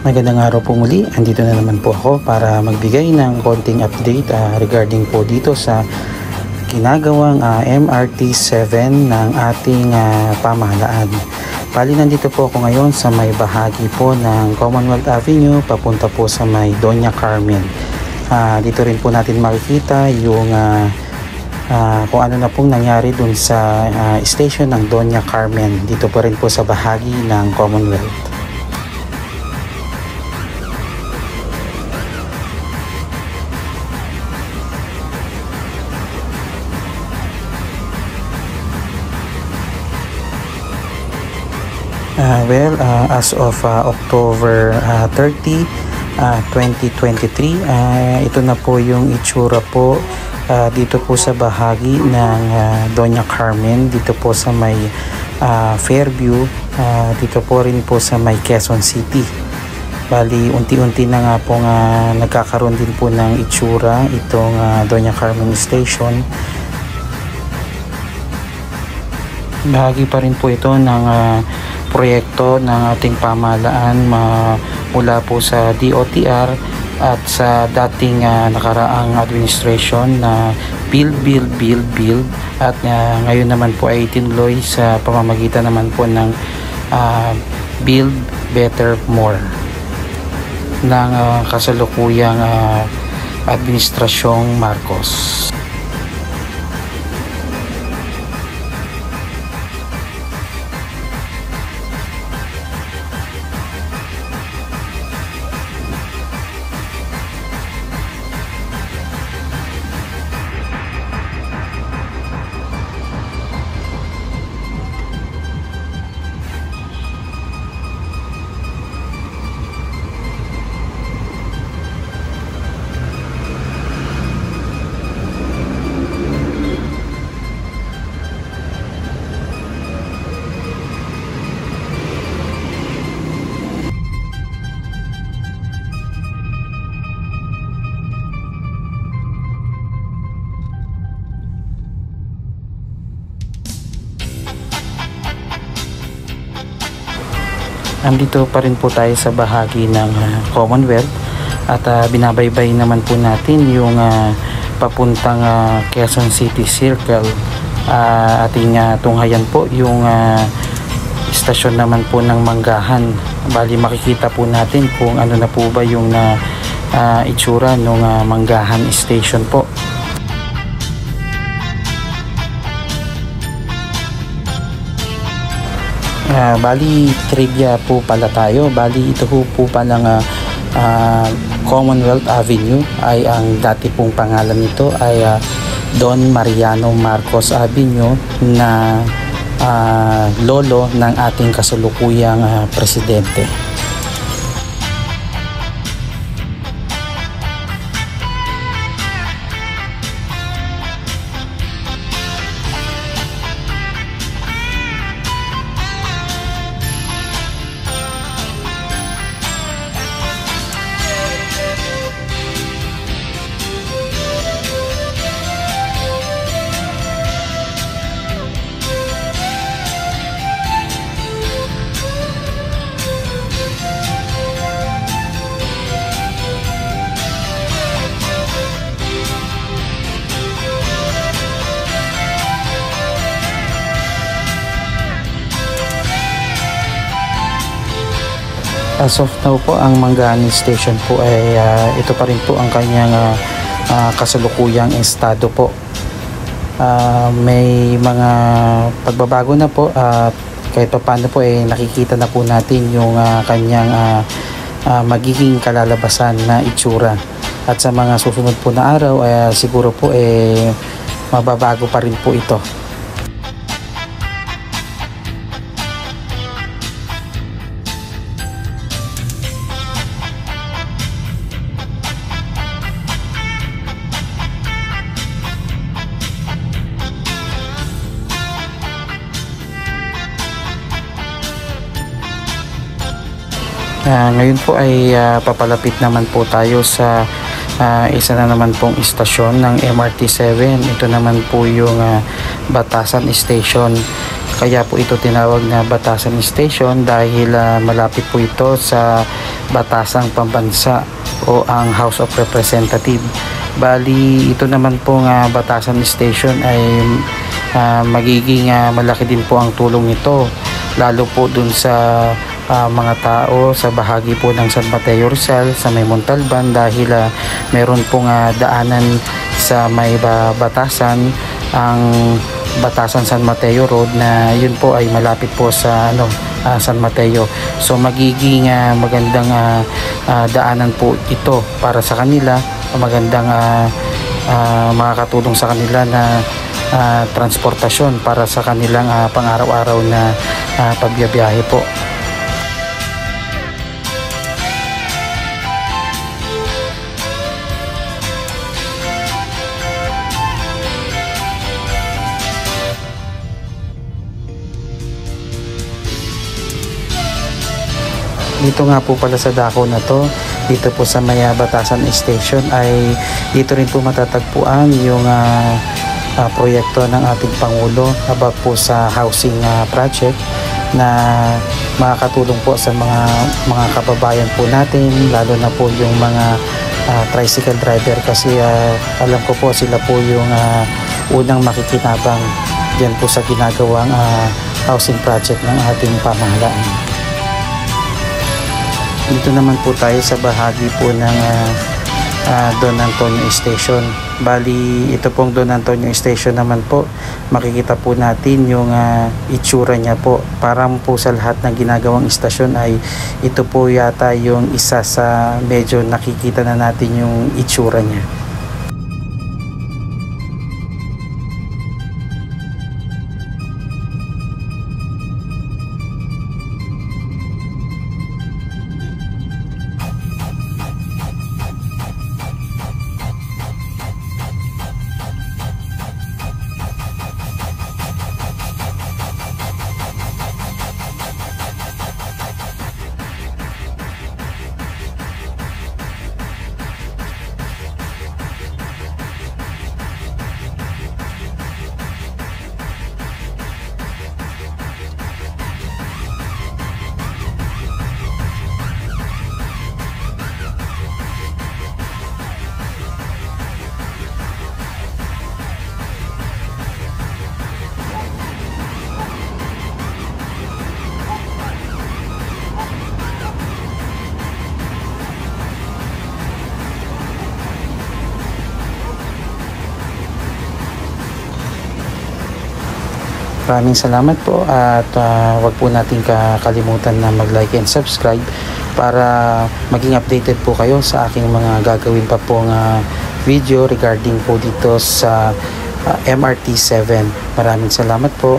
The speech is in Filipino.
Magandang araw po muli. Andito na naman po ako para magbigay ng konting update regarding po dito sa ginagawang MRT 7 ng ating pamahalaan. Bali, nandito po ako ngayon sa may bahagi po ng Commonwealth Avenue papunta po sa may Doña Carmen. Dito rin po natin makikita yung kung ano na pong nangyari dun sa station ng Doña Carmen. Dito po rin po sa bahagi ng Commonwealth. As of October 30, 2023, ito na po yung itsura po dito po sa bahagi ng Doña Carmen, dito po sa may Fairview, dito po rin po sa may Quezon City. Bali, unti-unti na nga po nagkakaroon din po ng itsura itong Doña Carmen Station. Bahagi pa rin po ito ng proyekto ng ating pamahalaan mula po sa DOTR at sa dating nakaraang administration na build at ngayon naman po ay tinuloy sa pamamagitan naman po ng Build Better More ng kasalukuyang administrasyong Marcos. Andito pa rin po tayo sa bahagi ng Commonwealth at binabaybay naman po natin yung papuntang Quezon City Circle. Ating tunghayan po yung istasyon naman po ng Manggahan. Bali, makikita po natin kung ano na po ba yung itsura ng Manggahan Station po. Bali, trivia po pala tayo. Bali, ito po palang Commonwealth Avenue ay ang dati pong pangalan nito ay Don Mariano Marcos Avenue na lolo ng ating kasalukuyang presidente. As of now po, ang Manggahan Station po ay ito pa rin po ang kanyang kasalukuyang estado po. May mga pagbabago na po at kahit pa paano po nakikita na po natin yung kanyang magiging kalalabasan na itsura. At sa mga susunod po na araw siguro po mababago pa rin po ito. Ngayon po ay papalapit naman po tayo sa isa na naman pong istasyon ng MRT 7. Ito naman po yung Batasan Station. Kaya po ito tinawag na Batasan Station dahil malapit po ito sa batasang pambansa o ang House of Representative. Bali, ito naman pong batasan station ay magiging malaki din po ang tulong nito, lalo po dun sa mga tao sa bahagi po ng San Mateo Rizal sa may Montalban, dahil meron pong daanan sa may batasan, ang batasan San Mateo Road, na yun po ay malapit po sa San Mateo. So magiging magandang daanan po ito para sa kanila, magandang makakatulong sa kanila na transportasyon para sa kanilang pang-araw-araw na pagbiyahe po. Dito nga po pala sa dako na to, dito po sa may Batasan Station, ay dito rin po matatagpuan yung proyekto ng ating Pangulo about po sa housing project na makakatulong po sa mga kababayan po natin, lalo na po yung mga tricycle driver, kasi alam ko po sila po yung unang makikinabang diyan po sa ginagawang housing project ng ating pamahalaan. Dito naman po tayo sa bahagi po ng Don Antonio Station. Bali, ito pong Don Antonio Station naman po, makikita po natin yung itsura niya po. Parang po sa lahat ng ginagawang istasyon ay ito po yata yung isa sa medyo nakikita na natin yung itsura niya. Maraming salamat po, at wag po natin kakalimutan na mag-like and subscribe para maging updated po kayo sa aking mga gagawin pa pong video regarding po dito sa MRT 7. Maraming salamat po.